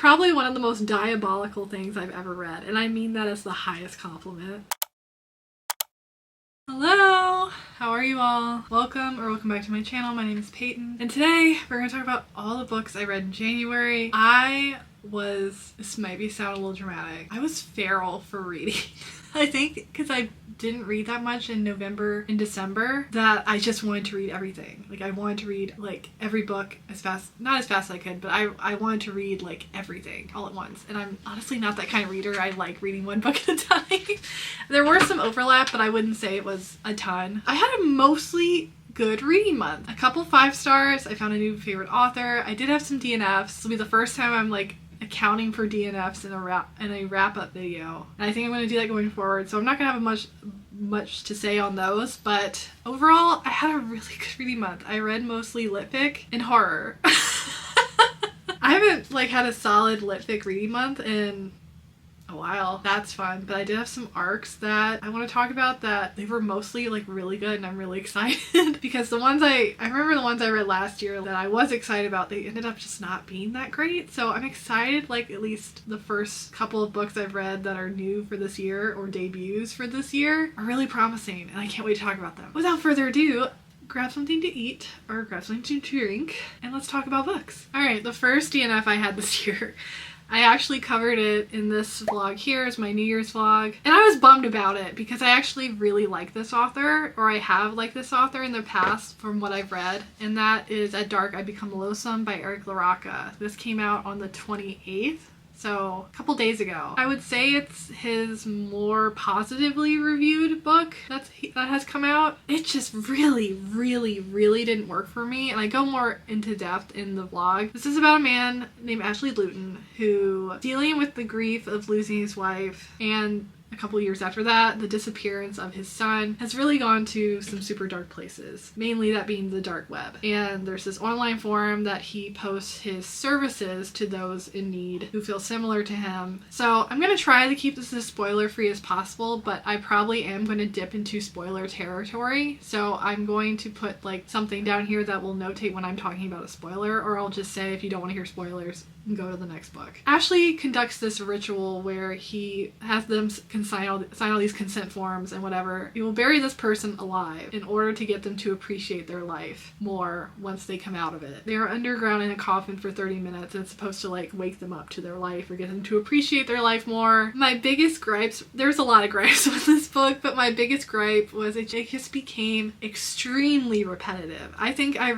probably one of the most diabolical things I've ever read, and I mean that as the highest compliment. Hello! How are you all? Welcome back to my channel. My name is Peyton, and today we're going to talk about all the books I read in January. This might sound a little dramatic, I was feral for reading. I think because I didn't read that much in November and December that I just wanted to read everything. Like I wanted to read like every book not as fast as I could, but I wanted to read like everything all at once. And I'm honestly not that kind of reader. I like reading one book at a time. There were some overlap, but I wouldn't say it was a ton. I had a mostly good reading month. A couple 5 stars. I found a new favorite author. I did have some DNFs. This will be the first time I'm like accounting for DNFs in a wrap-up video, and I think I'm going to do that going forward, so I'm not going to have much to say on those, but overall I had a really good reading month. I read mostly lit fic and horror. I haven't like had a solid lit fic reading month in a while. That's fun, but I did have some ARCs that I want to talk about that they were mostly like really good, and I'm really excited because the ones I remember the ones I read last year that I was excited about, they ended up just not being that great. So I'm excited, like at least the first couple of books I've read that are new for this year or debuts for this year are really promising, and I can't wait to talk about them. Without further ado, grab something to eat or grab something to drink and let's talk about books. Alright, the first DNF I had this year, I actually covered it in this vlog here as my New Year's vlog, and I was bummed about it because I actually really like this author, or I have liked this author in the past from what I've read, and that is At Dark I Become Loathsome by LOATHSOME. This came out on the 28th. So a couple days ago. I would say it's his more positively reviewed book that has come out. It just really didn't work for me, and I go more into depth in the vlog. This is about a man named Ashley Luton who, dealing with the grief of losing his wife and a couple years after that, the disappearance of his son, has really gone to some super dark places, mainly that being the dark web. And there's this online forum that he posts his services to those in need who feel similar to him. So I'm going to try to keep this as spoiler free as possible, but I probably am going to dip into spoiler territory. So I'm going to put like something down here that will notate when I'm talking about a spoiler, or I'll just say if you don't want to hear spoilers, go to the next book. Ashley conducts this ritual where he has them sign all these consent forms and whatever. He will bury this person alive in order to get them to appreciate their life more once they come out of it. They are underground in a coffin for 30 minutes, and it's supposed to like wake them up to their life or get them to appreciate their life more. My biggest gripes, there's a lot of gripes with this book, but my biggest gripe was it just became extremely repetitive. I think I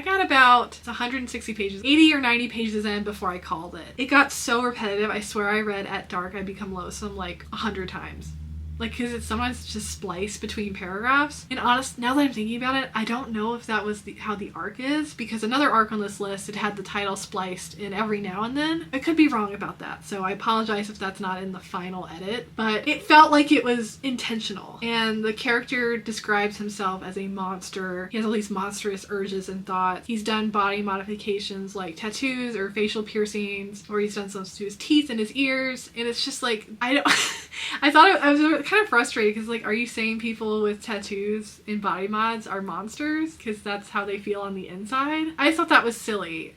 got about 160 pages, 80 or 90 pages in before I called it. It got so repetitive. I swear I read At Dark I Become Loathsome like 100 times. Like, because it's sometimes just spliced between paragraphs. And honest, now that I'm thinking about it, I don't know if that was how the arc is, because another arc on this list, it had the title spliced in every now and then. I could be wrong about that, so I apologize if that's not in the final edit, but it felt like it was intentional. And the character describes himself as a monster. He has all these monstrous urges and thoughts. He's done body modifications like tattoos or facial piercings, or he's done some to his teeth and his ears, and it's just like, I was kind of frustrated because like, are you saying people with tattoos and body mods are monsters because that's how they feel on the inside? I thought that was silly.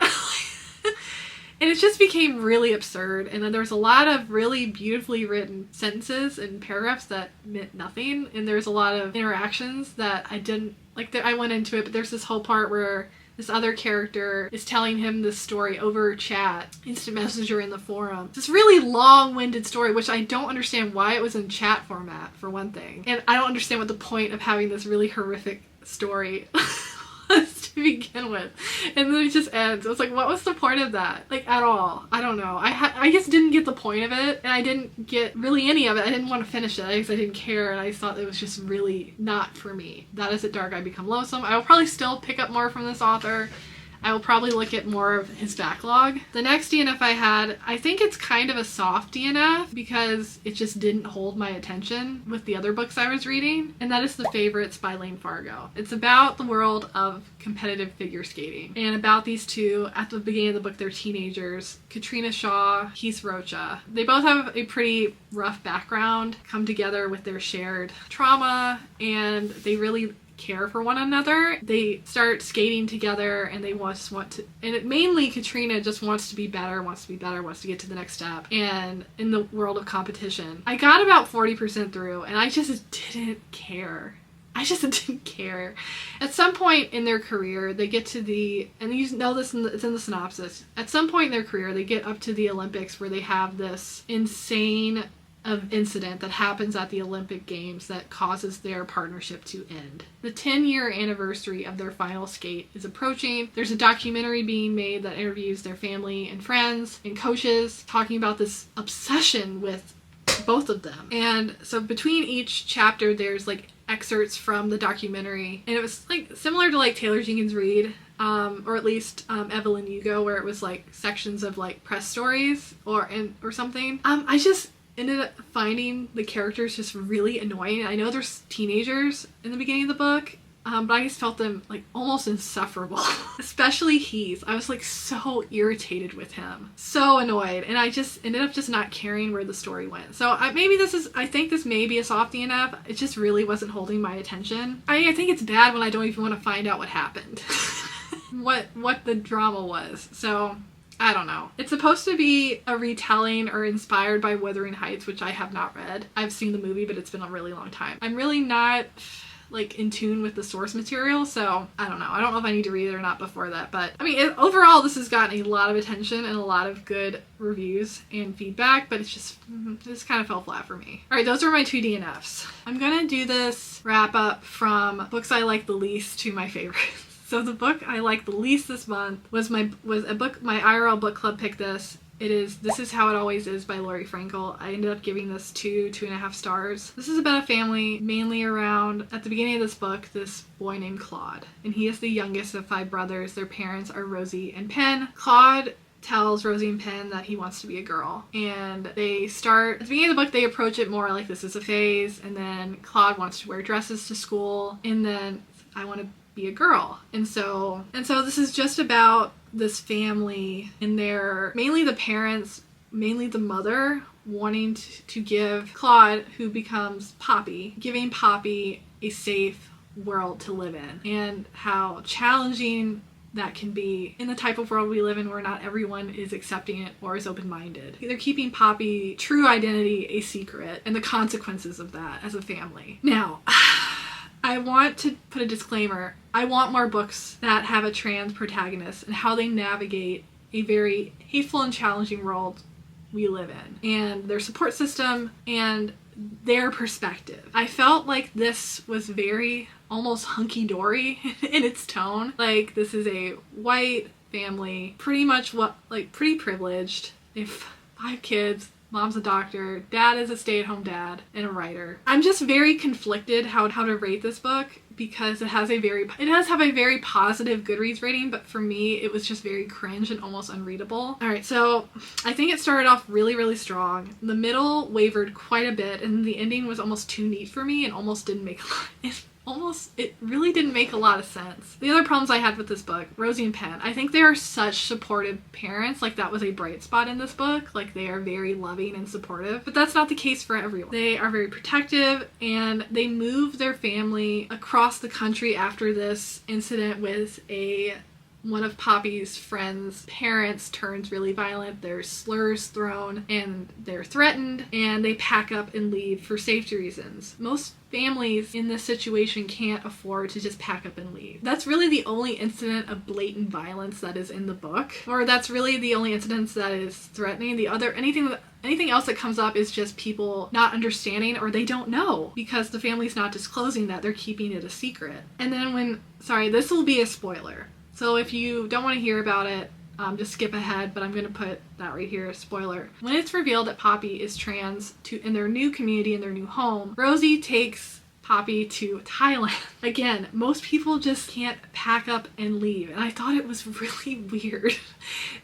And it just became really absurd, and then there's a lot of really beautifully written sentences and paragraphs that meant nothing, and there's a lot of interactions that I didn't like. I went into it, but there's this whole part where this other character is telling him this story over chat, instant messenger in the forum. This really long-winded story, which I don't understand why it was in chat format, for one thing. And I don't understand what the point of having this really horrific story was to begin with. And then it just ends. I was like, what was the point of that? Like, at all. I don't know. I just didn't get the point of it, and I didn't get really any of it. I didn't want to finish it because I didn't care, and I thought it was just really not for me. That is At Dark I Become Loathsome. I will probably still pick up more from this author. I will probably look at more of his backlog. The next DNF I had, I think it's kind of a soft DNF because it just didn't hold my attention with the other books I was reading, and that is The Favorites by Lane Fargo. It's about the world of competitive figure skating, and about these two. At the beginning of the book, they're teenagers. Katrina Shaw, Keith Rocha. They both have a pretty rough background, come together with their shared trauma, and they really care for one another. They start skating together and they just want to, and mainly Katrina just wants to be better, wants to get to the next step. And in the world of competition, I got about 40% through and I just didn't care. At some point in their career, they get to and you know this, it's in the synopsis. At some point in their career, they get up to the Olympics where they have this insane incident that happens at the Olympic Games that causes their partnership to end. The 10-year anniversary of their final skate is approaching. There's a documentary being made that interviews their family and friends and coaches, talking about this obsession with both of them. And so between each chapter, there's like excerpts from the documentary, and it was like similar to like Taylor Jenkins Reid, or at least Evelyn Hugo, where it was like sections of like press stories or something. I just ended up finding the characters just really annoying. I know there's teenagers in the beginning of the book, but I just felt them like almost insufferable. Especially Heath. I was like so irritated with him. So annoyed. And I just ended up just not caring where the story went. So I think this may be a softie enough. It just really wasn't holding my attention. I think it's bad when I don't even want to find out what happened. what the drama was. So I don't know. It's supposed to be a retelling or inspired by Wuthering Heights, which I have not read. I've seen the movie, but it's been a really long time. I'm really not like in tune with the source material, so I don't know. I don't know if I need to read it or not before that, but I mean, overall this has gotten a lot of attention and a lot of good reviews and feedback, but this kind of fell flat for me. All right, those are my 2 DNFs. I'm gonna do this wrap up from books I like the least to my favorites. So the book I liked the least this month was a book, my IRL book club picked this. It is This Is How It Always Is by Lori Frankel. I ended up giving this 2.5 stars. This is about a family mainly around, at the beginning of this book, this boy named Claude. And he is the youngest of 5 brothers. Their parents are Rosie and Penn. Claude tells Rosie and Penn that he wants to be a girl. And they start, at the beginning of the book, they approach it more like this is a phase. And then Claude wants to wear dresses to school. And then I want to be a girl. And so this is just about this family and mainly the parents, mainly the mother, wanting to give Claude, who becomes Poppy, giving Poppy a safe world to live in, and how challenging that can be in the type of world we live in where not everyone is accepting it or is open-minded. They're keeping Poppy's true identity a secret and the consequences of that as a family. Now, I want to put a disclaimer. I want more books that have a trans protagonist and how they navigate a very hateful and challenging world we live in, and their support system and their perspective. I felt like this was very almost hunky-dory in its tone. Like, this is a white family, pretty privileged. They have 5 kids. Mom's a doctor, dad is a stay-at-home dad, and a writer. I'm just very conflicted how to rate this book because it does have a very positive Goodreads rating, but for me it was just very cringe and almost unreadable. Alright, so I think it started off really, really strong. The middle wavered quite a bit, and the ending was almost too neat for me and almost didn't make a lot. It really didn't make a lot of sense. The other problems I had with this book, Rosie and Penn, I think they are such supportive parents. Like, that was a bright spot in this book. Like, they are very loving and supportive, but that's not the case for everyone. They are very protective, and they move their family across the country after this incident with one of Poppy's friends' parents turns really violent. There's slurs thrown and they're threatened, and they pack up and leave for safety reasons. Most families in this situation can't afford to just pack up and leave. That's really the only incident of blatant violence that is in the book, or that's really the only incident that is threatening. Anything else that comes up is just people not understanding, or they don't know because the family's not disclosing that, they're keeping it a secret. And then this will be a spoiler. So if you don't want to hear about it, just skip ahead, but I'm going to put that right here, spoiler. When it's revealed that Poppy is trans in their new community, in their new home, Rosie takes Poppy to Thailand. Again, most people just can't pack up and leave, and I thought it was really weird.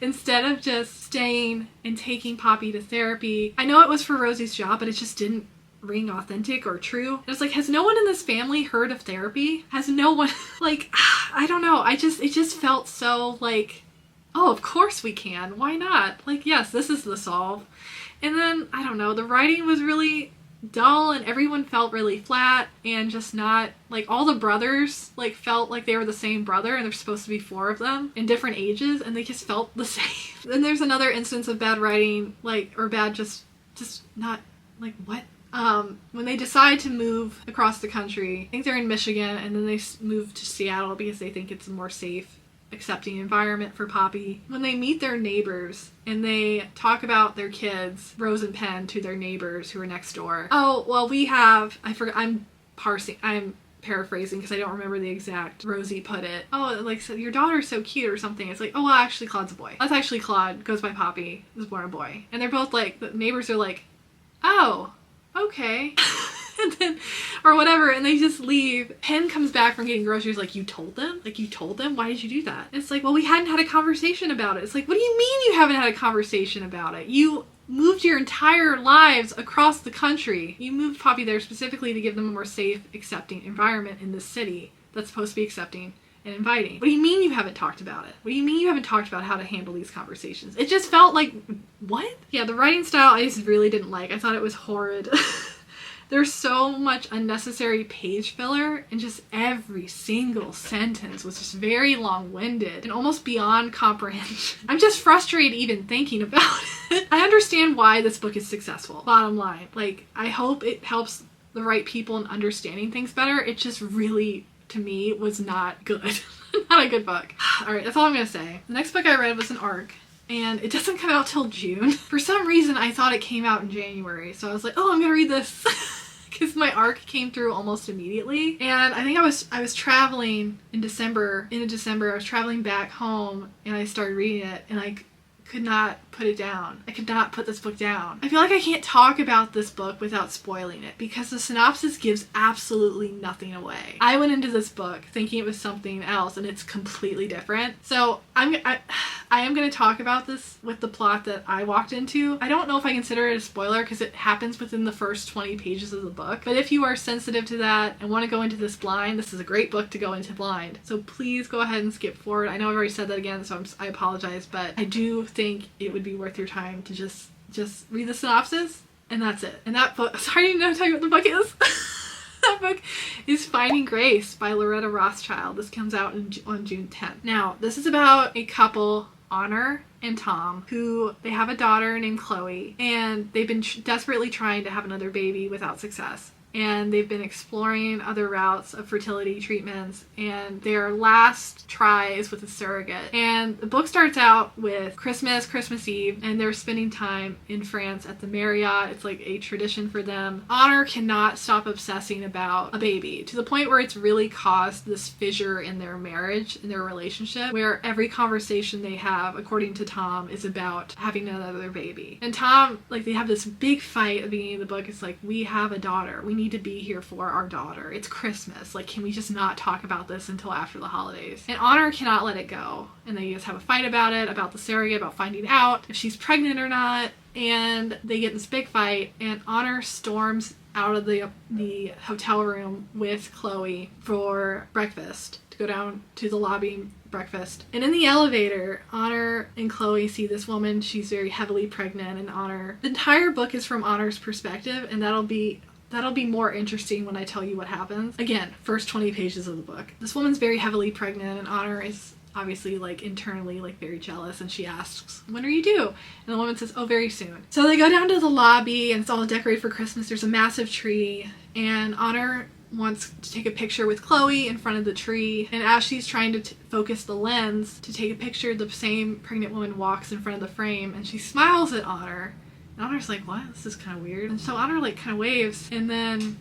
Instead of just staying and taking Poppy to therapy, I know it was for Rosie's job, but it just didn't ring authentic or true. And it's like, has no one in this family heard of therapy? Has no one, like, I don't know. It just felt so like, oh, of course we can. Why not? Like, yes, this is the solve. And then, I don't know, the writing was really dull, and everyone felt really flat and just not, like, all the brothers, like, felt like they were the same brother, and there's supposed to be 4 of them in different ages, and they just felt the same. Then there's another instance of bad writing, like, or bad just not, like, what? When they decide to move across the country, I think they're in Michigan, and then they move to Seattle because they think it's a more safe, accepting environment for Poppy. When they meet their neighbors and they talk about their kids, Rose and Penn, to their neighbors who are next door. Oh, well, we have, I forgot, I'm paraphrasing because I don't remember the exact Rosie put it. Oh, like, so your daughter's so cute or something. It's like, oh, well, actually Claude's a boy. That's actually Claude, goes by Poppy, was born a boy. And they're both like, the neighbors are like, oh, okay. And then, or whatever, and they just leave. Penn comes back from getting groceries like, you told them? Like, you told them? Why did you do that? It's like, well, we hadn't had a conversation about it. It's like, what do you mean you haven't had a conversation about it? You moved your entire lives across the country. You moved Poppy there specifically to give them a more safe, accepting environment in this city that's supposed to be accepting and inviting. What do you mean you haven't talked about it? What do you mean you haven't talked about how to handle these conversations? It just felt like, what? Yeah, the writing style I just really didn't like. I thought it was horrid. There's so much unnecessary page filler, and just every single sentence was just very long-winded and almost beyond comprehension. I'm just frustrated even thinking about it. I understand why this book is successful, bottom line. Like, I hope it helps the right people in understanding things better. It just really, to me, was not good. Not a good book. Alright, that's all I'm gonna say. The next book I read was an ARC, and it doesn't come out till June. For some reason, I thought it came out in January, so I was like, oh, I'm gonna read this. Because my ARC came through almost immediately. And I think I was traveling in December. I was traveling back home, and I started reading it, and I could not put it down. I could not put this book down. I feel like I can't talk about this book without spoiling it, because the synopsis gives absolutely nothing away. I went into this book thinking it was something else, and it's completely different. So I am going to talk about this with the plot that I walked into. I don't know if I consider it a spoiler because it happens within the first 20 pages of the book. But if you are sensitive to that and want to go into this blind, this is a great book to go into blind. So please go ahead and skip forward. I know I've already said that again, so I apologize, but I do think it would be worth your time to just read the synopsis, and that's it. And that book, sorry, I didn't know how to tell you what the book is. That book is Finding Grace by Loretta Rothschild. This comes out on June 10th. Now, this is about a couple, Honor and Tom, who they have a daughter named Chloe, and they've been desperately trying to have another baby without success. And they've been exploring other routes of fertility treatments, and their last try is with a surrogate. And the book starts out with Christmas Eve, and they're spending time in France at the Marriott. It's like a tradition for them. Honor cannot stop obsessing about a baby, to the point where it's really caused this fissure in their marriage, in their relationship, where every conversation they have, according to Tom, is about having another baby. And Tom, like, they have this big fight at the beginning of the book. It's like, we have a daughter. We need to be here for our daughter. It's Christmas. Like, can we just not talk about this until after the holidays? And Honor cannot let it go. And they just have a fight about it, about the surrogate, about finding out if she's pregnant or not. And they get in this big fight, and Honor storms out of the hotel room with Chloe for breakfast, to go down to the lobby breakfast. And in the elevator, Honor and Chloe see this woman. She's very heavily pregnant, and the entire book is from Honor's perspective, and that'll be more interesting when I tell you what happens. Again, first 20 pages of the book. This woman's very heavily pregnant, and Honor is obviously, like, internally, like, very jealous, and she asks, when are you due? And the woman says, oh, very soon. So they go down to the lobby, and it's all decorated for Christmas. There's a massive tree, and Honor wants to take a picture with Chloe in front of the tree, and as she's trying to focus the lens to take a picture, the same pregnant woman walks in front of the frame, and she smiles at Honor. And Honor's like, what? This is kind of weird. And so Honor, like, kind of waves, and then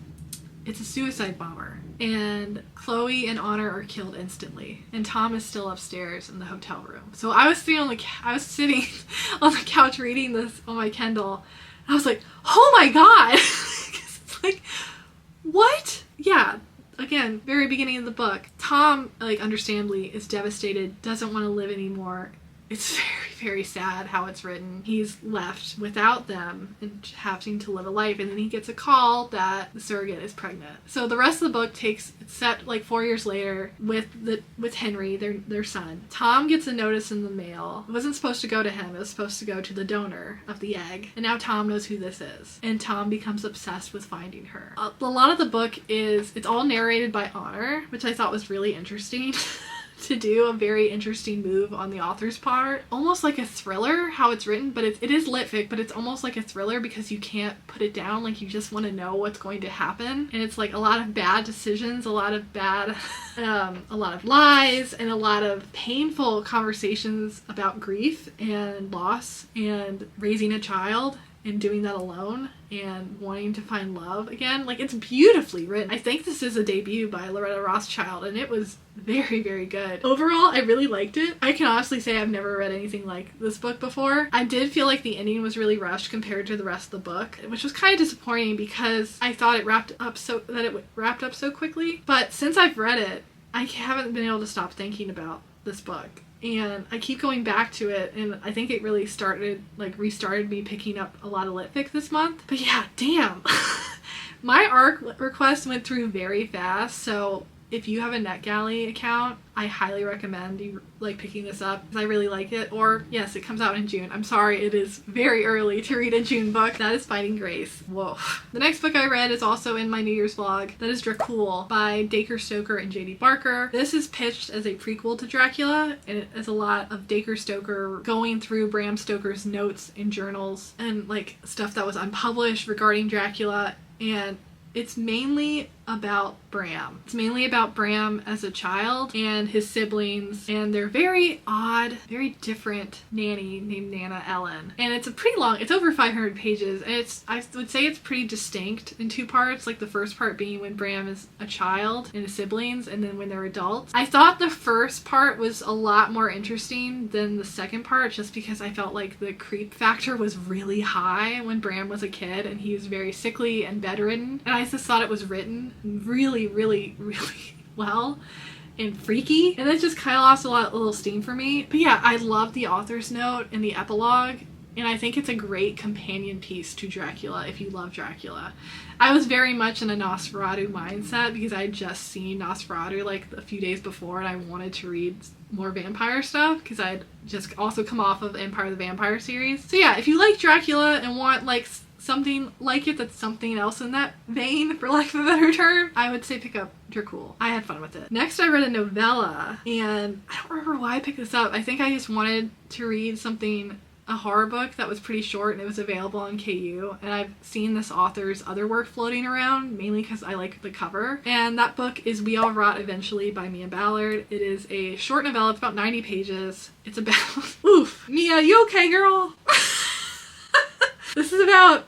it's a suicide bomber. And Chloe and Honor are killed instantly. And Tom is still upstairs in the hotel room. So I was sitting on the couch reading this on my Kindle. And I was like, oh my god! It's like, what? Yeah. Again, very beginning of the book. Tom, like, understandably is devastated, doesn't want to live anymore. It's very, very sad how it's written. He's left without them and having to live a life, and then he gets a call that the surrogate is pregnant. So the rest of the book it's set like 4 years later with Henry, their son. Tom gets a notice in the mail. It wasn't supposed to go to him. It was supposed to go to the donor of the egg. And now Tom knows who this is. And Tom becomes obsessed with finding her. A lot of the book it's all narrated by Honor, which I thought was really interesting. To do a very interesting move on the author's part. Almost like a thriller, how it's written, but it is lit fic, but it's almost like a thriller because you can't put it down. Like, you just want to know what's going to happen. And it's like a lot of bad decisions, a lot of bad, a lot of lies, and a lot of painful conversations about grief and loss and raising a child and doing that alone and wanting to find love again. Like, it's beautifully written. I think this is a debut by Loretta Rothschild, and it was very, very good. Overall, I really liked it. I can honestly say I've never read anything like this book before. I did feel like the ending was really rushed compared to the rest of the book, which was kind of disappointing because I thought it wrapped up so quickly. But since I've read it, I haven't been able to stop thinking about this book. And I keep going back to it, and I think it really restarted me picking up a lot of lit fic this month. But yeah, damn. My ARC request went through very fast, so if you have a NetGalley account, I highly recommend you picking this up because I really like it. Or yes, it comes out in June. I'm sorry, it is very early to read a June book. That is Fighting Grace. Whoa. The next book I read is also in my New Year's vlog. That is DRACUL by Dacre Stoker and J.D. Barker. This is pitched as a prequel to Dracula, and it has a lot of Dacre Stoker going through Bram Stoker's notes and journals and stuff that was unpublished regarding Dracula, and it's mainly about Bram. It's mainly about Bram as a child and his siblings and their very odd, very different nanny named Nana Ellen. And it's it's over 500 pages, and I would say it's pretty distinct in two parts, like the first part being when Bram is a child and his siblings, and then when they're adults. I thought the first part was a lot more interesting than the second part, just because I felt like the creep factor was really high when Bram was a kid and he was very sickly and bedridden, and I just thought it was written really, really, really well and freaky, and it just kind of lost a little steam for me. But yeah, I love the author's note and the epilogue, and I think it's a great companion piece to Dracula if you love Dracula. I was very much in a Nosferatu mindset because I had just seen Nosferatu a few days before, and I wanted to read more vampire stuff because I had just also come off of Empire the Vampire series. So yeah, if you like Dracula and want something like it that's something else in that vein, for lack of a better term, I would say pick up DRACUL. I had fun with it. Next, I read a novella, and I don't remember why I picked this up. I think I just wanted to read a horror book that was pretty short, and it was available on KU, and I've seen this author's other work floating around, mainly because I like the cover. And that book is We All Rot Eventually by Mia Ballard. It is a short novella. It's about 90 pages. It's about... Oof. Mia, you okay, girl? This is about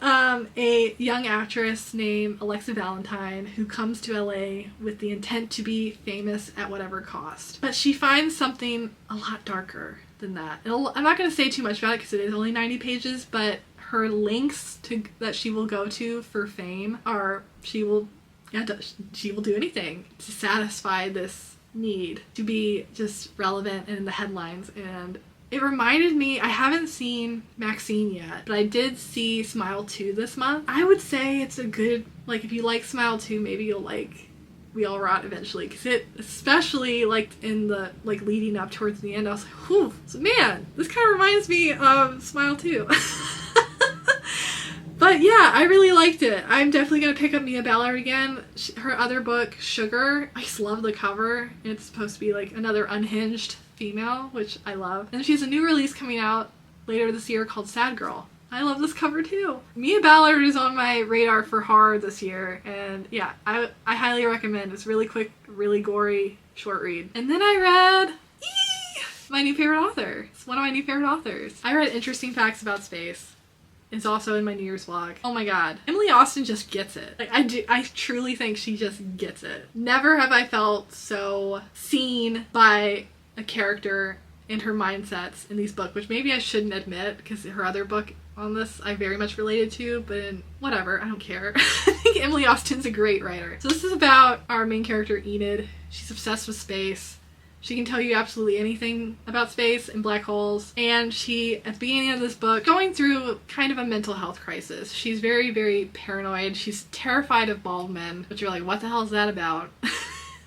a young actress named Alexa Valentine who comes to LA with the intent to be famous at whatever cost. But she finds something a lot darker than that. And I'm not going to say too much about it because it is only 90 pages, but her links that she will go to for fame are she will do anything to satisfy this need to be just relevant and in the headlines. And it reminded me, I haven't seen Maxine yet, but I did see Smile 2 this month. I would say it's a good, if you like Smile 2, maybe you'll like We All Rot Eventually, because it, especially in the leading up towards the end, I was like, whew, so man, this kind of reminds me of Smile 2. But yeah, I really liked it. I'm definitely going to pick up Mia Ballard again. Her other book, Sugar, I just love the cover. It's supposed to be another unhinged female, which I love. And she has a new release coming out later this year called Sad Girl. I love this cover too. Mia Ballard is on my radar for horror this year, and yeah, I highly recommend. It's really quick, really gory, short read. And then I read my new favorite author. It's one of my new favorite authors. I read Interesting Facts About Space. It's also in my New Year's vlog. Oh my god. Emily Austin just gets it. I truly think she just gets it. Never have I felt so seen by a character and her mindsets in these books, which maybe I shouldn't admit because her other book on this I very much related to, but whatever, I don't care. I think Emily Austin's a great writer. So this is about our main character, Enid. She's obsessed with space. She can tell you absolutely anything about space and black holes. And she, at the beginning of this book, going through kind of a mental health crisis. She's very, very paranoid. She's terrified of bald men, but you're like, what the hell is that about?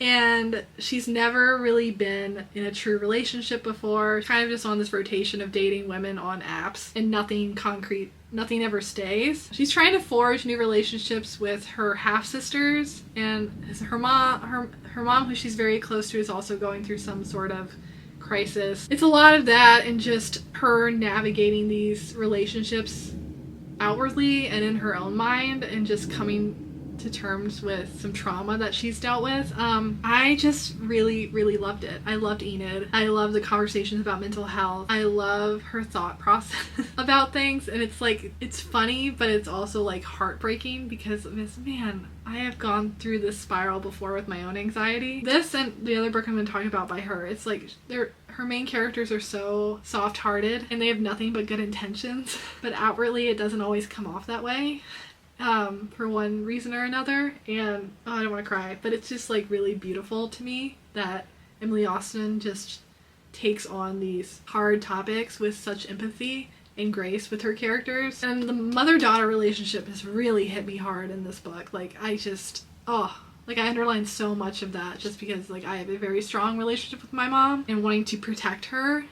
And she's never really been in a true relationship before. Kind of just on this rotation of dating women on apps and nothing concrete. Nothing ever stays. She's trying to forge new relationships with her half-sisters, and her mom, who she's very close to, is also going through some sort of crisis. It's a lot of that and just her navigating these relationships outwardly and in her own mind and just coming to terms with some trauma that she's dealt with. I just really, really loved it. I loved Enid. I love the conversations about mental health. I love her thought process about things, and it's like, it's funny, but it's also like heartbreaking because man, I have gone through this spiral before with my own anxiety. This and the other book I'm going to talk about by her, it's like her main characters are so soft-hearted and they have nothing but good intentions, but outwardly it doesn't always come off that way. For one reason or another, and I don't want to cry, but it's just like really beautiful to me that Emily Austen just takes on these hard topics with such empathy and grace with her characters. And the mother-daughter relationship has really hit me hard in this book. Like, I just, I underlined so much of that just because like I have a very strong relationship with my mom and wanting to protect her.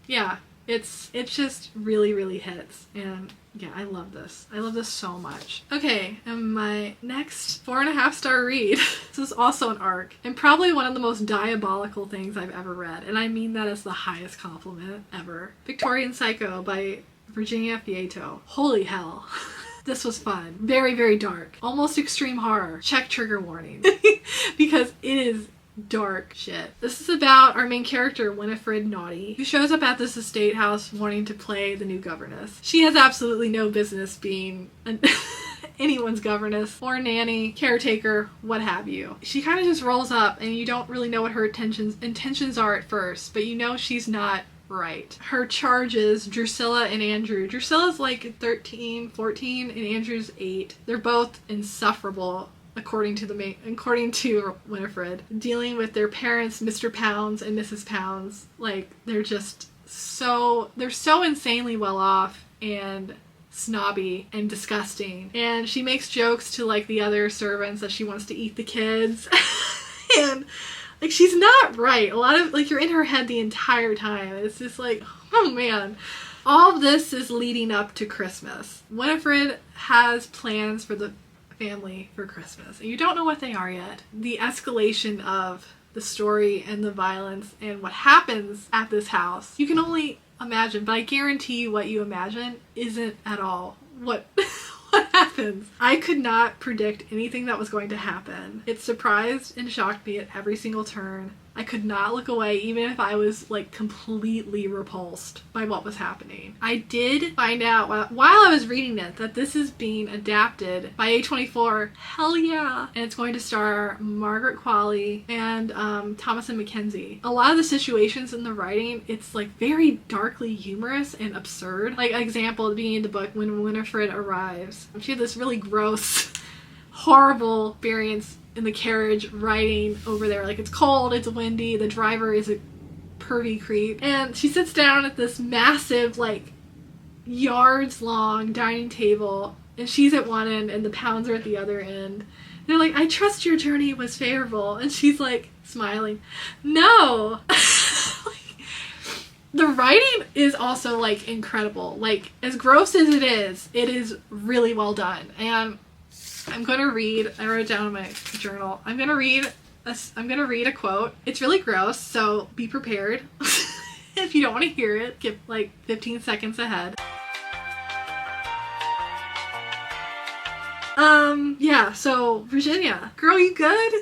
Yeah, it's just really, really hits. And yeah, I love this. I love this so much. Okay, and my next 4.5-star read. This is also an ARC, and probably one of the most diabolical things I've ever read, and I mean that as the highest compliment ever. Victorian Psycho by Virginia Fieto. Holy hell. This was fun. Very, very dark. Almost extreme horror. Check trigger warning. Because it is dark shit. This is about our main character, Winifred Naughty, who shows up at this estate house wanting to play the new governess. She has absolutely no business being anyone's governess or nanny, caretaker, what have you. She kind of just rolls up and you don't really know what her intentions are at first, but you know she's not right. Her charges, Drusilla and Andrew. Drusilla's like 13, 14, and Andrew's 8. They're both insufferable. According to Winifred, dealing with their parents, Mr. Pounds and Mrs. Pounds, like they're so insanely well off and snobby and disgusting. And she makes jokes to like the other servants that she wants to eat the kids. And like she's not right. A lot of like you're in her head the entire time. It's just like, oh man. All of this is leading up to Christmas. Winifred has plans for the family for Christmas, and you don't know what they are yet. The escalation of the story and the violence and what happens at this house, you can only imagine, but I guarantee you what you imagine isn't at all what what happens. I could not predict anything that was going to happen. It surprised and shocked me at every single turn. I could not look away even if I was like completely repulsed by what was happening. I did find out while I was reading it that this is being adapted by A24. Hell yeah! And it's going to star Margaret Qualley and Thomasin McKenzie. A lot of the situations in the writing, it's like very darkly humorous and absurd. Like example, at the beginning of the book when Winifred arrives, she had this really gross, horrible experience in the carriage riding over there. Like it's cold, it's windy, the driver is a pervy creep, and she sits down at this massive like yards long dining table and she's at one end and the Pounds are at the other end. They're like, I trust your journey was favorable, and she's like smiling. No. The writing is also like incredible. Like as gross as it is really well done. And I'm going to read, I wrote it down in my journal, I'm going to read a quote. It's really gross, so be prepared. If you don't want to hear it, skip like 15 seconds ahead. Yeah, so Virginia, girl, you good?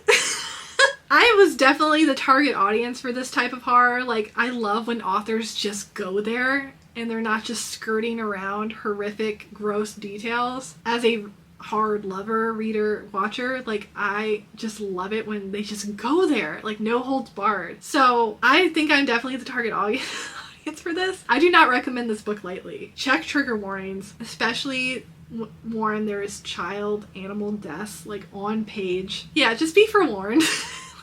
I was definitely the target audience for this type of horror. Like, I love when authors just go there and they're not just skirting around horrific, gross details. As a hard lover, reader, watcher, like I just love it when they just go there, like no holds barred. So I think I'm definitely the target audience for this. I do not recommend this book lightly. Check trigger warnings, especially warn there is child animal deaths like on page. Yeah, just be forewarned.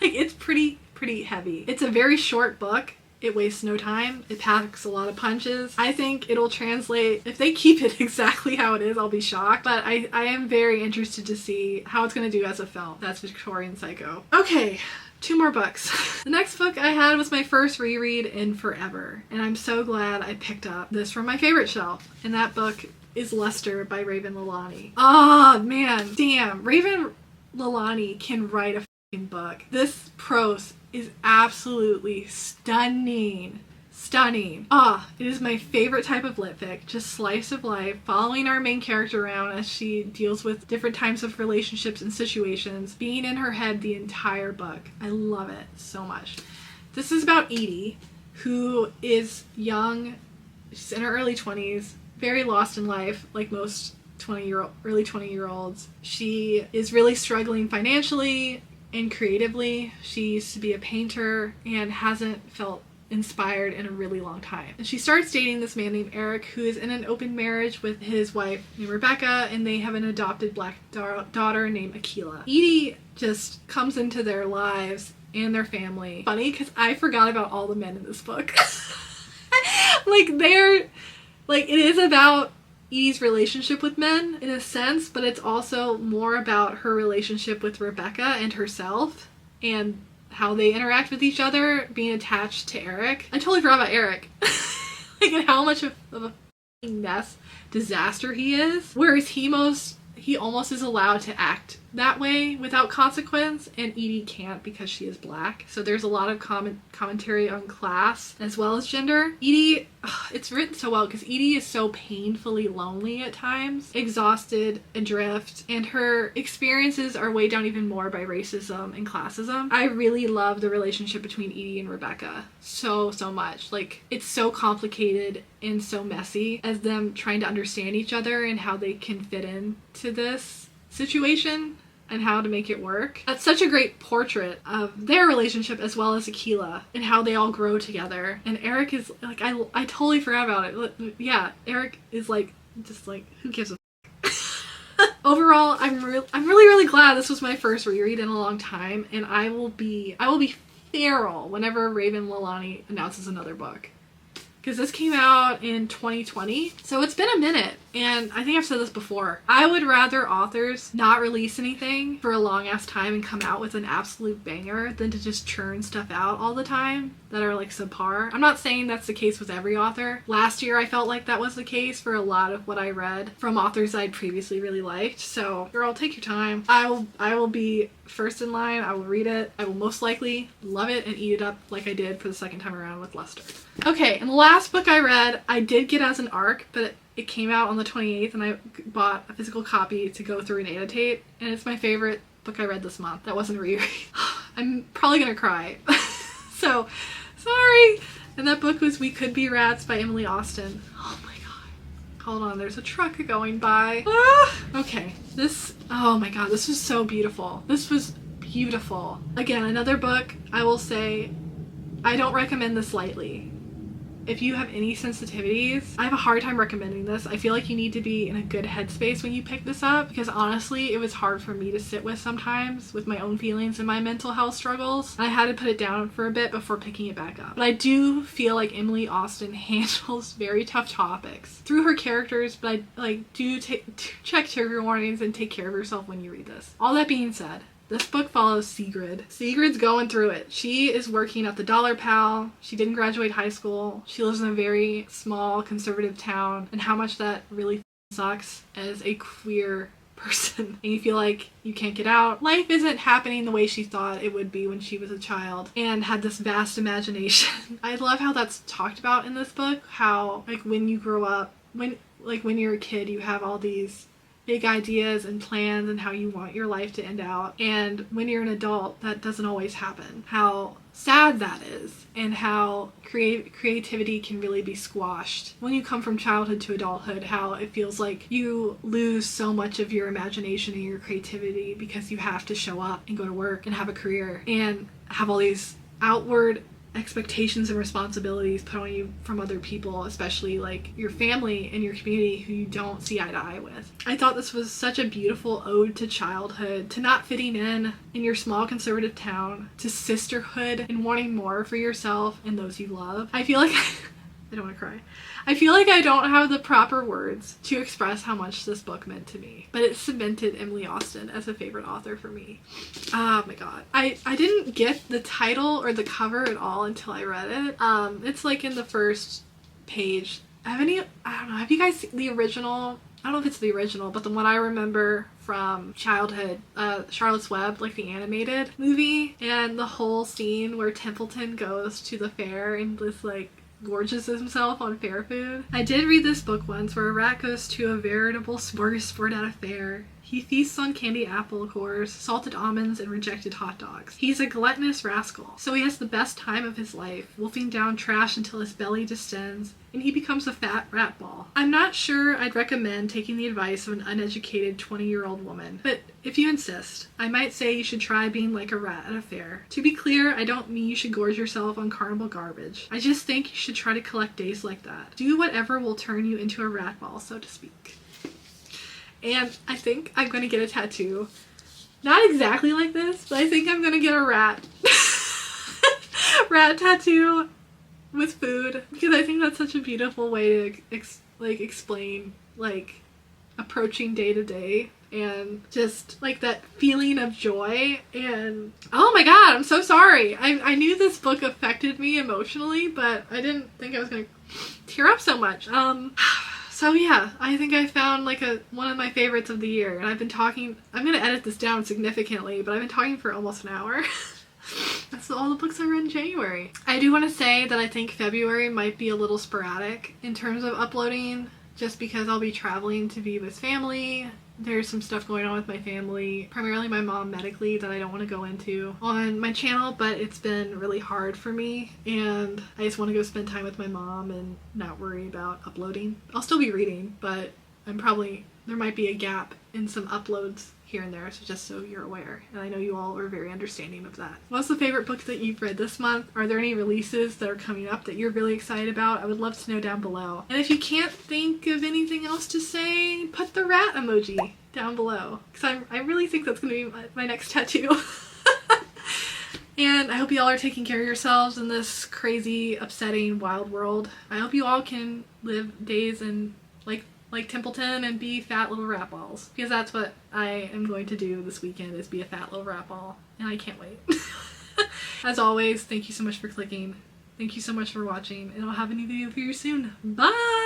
Like it's pretty pretty heavy. It's a very short book. It wastes no time. It packs a lot of punches. I think it'll translate. If they keep it exactly how it is, I'll be shocked. But I am very interested to see how it's going to do as a film. That's Victorian Psycho. Okay, 2 more books. The next book I had was my first reread in forever. And I'm so glad I picked up this from my favorite shelf. And that book is Lester by Raven Leilani. Oh, man. Damn. Raven Leilani can write a fucking book. This prose is absolutely stunning. Stunning. It is my favorite type of lit fic. Just slice of life, following our main character around as she deals with different types of relationships and situations, being in her head the entire book. I love it so much. This is about Edie, who is young. She's in her early 20s, very lost in life, like most early 20-year-olds. She is really struggling financially and creatively. She used to be a painter and hasn't felt inspired in a really long time. And she starts dating this man named Eric, who is in an open marriage with his wife named Rebecca, and they have an adopted black daughter named Akila. Edie just comes into their lives and their family. Funny, because I forgot about all the men in this book. It is about Edie's relationship with men in a sense, but it's also more about her relationship with Rebecca and herself and how they interact with each other, being attached to Eric. I totally forgot about Eric. And how much of a mess, disaster he is. Whereas he almost is allowed to act that way without consequence, and Edie can't because she is black. So there's a lot of commentary on class as well as gender. Edie, it's written so well because Edie is so painfully lonely at times, exhausted, adrift, and her experiences are weighed down even more by racism and classism. I really love the relationship between Edie and Rebecca so much. Like, it's so complicated and so messy as them trying to understand each other and how they can fit into this situation and how to make it work. That's such a great portrait of their relationship as well as Akila and how they all grow together. And Eric is like, I totally forgot about it. Yeah, Eric is like, just like, who gives a Overall, I'm really glad this was my first reread in a long time, and I will be feral whenever Raven Leilani announces another book. Because this came out in 2020, so it's been a minute, and I think I've said this before. I would rather authors not release anything for a long ass time and come out with an absolute banger than to just churn stuff out all the time that are like subpar. I'm not saying that's the case with every author. Last year I felt like that was the case for a lot of what I read from authors I'd previously really liked, so girl, take your time. I will be first in line. I will read it. I will most likely love it and eat it up like I did for the second time around with Lester. Okay, and the last book I read, I did get as an ARC, but it came out on the 28th and I bought a physical copy to go through and annotate, and it's my favorite book I read this month. That wasn't a reread. I'm probably gonna cry. So, sorry. And that book was We Could Be Rats by Emily Austen. Oh my god. Hold on, there's a truck going by. Okay, oh my god, this was so beautiful. This was beautiful. Again, another book, I will say, I don't recommend this lightly. If you have any sensitivities, I have a hard time recommending this. I feel like you need to be in a good headspace when you pick this up, because honestly, it was hard for me to sit with sometimes with my own feelings and my mental health struggles. I had to put it down for a bit before picking it back up. But I do feel like Emily Austen handles very tough topics through her characters, but do check trigger warnings and take care of yourself when you read this. All that being said, this book follows Sigrid. Sigrid's going through it. She is working at the Dollar Pal. She didn't graduate high school. She lives in a very small conservative town, and how much that really sucks as a queer person. And you feel like you can't get out. Life isn't happening the way she thought it would be when she was a child and had this vast imagination. I love how that's talked about in this book. How, like, when you grow up, when you're a kid, you have all these big ideas and plans and how you want your life to end out, and when you're an adult that doesn't always happen. How sad that is, and how creativity can really be squashed when you come from childhood to adulthood. How it feels like you lose so much of your imagination and your creativity because you have to show up and go to work and have a career and have all these outward expectations and responsibilities put on you from other people, especially like your family and your community who you don't see eye to eye with. I thought this was such a beautiful ode to childhood, to not fitting in your small conservative town, to sisterhood and wanting more for yourself and those you love. I feel like I don't want to cry. I feel like I don't have the proper words to express how much this book meant to me, but it cemented Emily Austen as a favorite author for me. Oh my god. I didn't get the title or the cover at all until I read it. It's like in the first page. I don't know, have you guys seen the original? I don't know if it's the original, but the one I remember from childhood, Charlotte's Web, like the animated movie, and the whole scene where Templeton goes to the fair and just like gorges himself on fair food. I did read this book once where a rat goes to a veritable smorgasbord at a fair. He feasts on candy apple cores, salted almonds, and rejected hot dogs. He's a gluttonous rascal, so he has the best time of his life, wolfing down trash until his belly distends, and he becomes a fat rat ball. I'm not sure I'd recommend taking the advice of an uneducated 20-year-old woman, but if you insist, I might say you should try being like a rat at a fair. To be clear, I don't mean you should gorge yourself on carnival garbage. I just think you should try to collect days like that. Do whatever will turn you into a rat ball, so to speak. And I think I'm going to get a tattoo. Not exactly like this, but I think I'm going to get a rat tattoo with food, because I think that's such a beautiful way to explain like approaching day to day and just like that feeling of joy. And oh my god, I'm so sorry. I knew this book affected me emotionally, but I didn't think I was going to tear up so much. So yeah, I think I found like one of my favorites of the year, and I've been talking, I'm going to edit this down significantly, but I've been talking for almost an hour. That's all the books I read in January. I do want to say that I think February might be a little sporadic in terms of uploading, just because I'll be traveling to be with family. There's some stuff going on with my family, primarily my mom medically, that I don't want to go into on my channel, but it's been really hard for me, and I just want to go spend time with my mom and not worry about uploading. I'll still be reading, but there might be a gap in some uploads here and there, so just so you're aware. And I know you all are very understanding of that. What's the favorite book that you've read this month? Are there any releases that are coming up that you're really excited about? I would love to know down below. And if you can't think of anything else to say, put the rat emoji down below, because I really think that's going to be my next tattoo. And I hope you all are taking care of yourselves in this crazy, upsetting, wild world. I hope you all can live days in like Templeton and be fat little rat balls, because that's what I am going to do this weekend, is be a fat little rat ball, and I can't wait. As always, thank you so much for clicking. Thank you so much for watching, and I'll have a new video for you soon. Bye!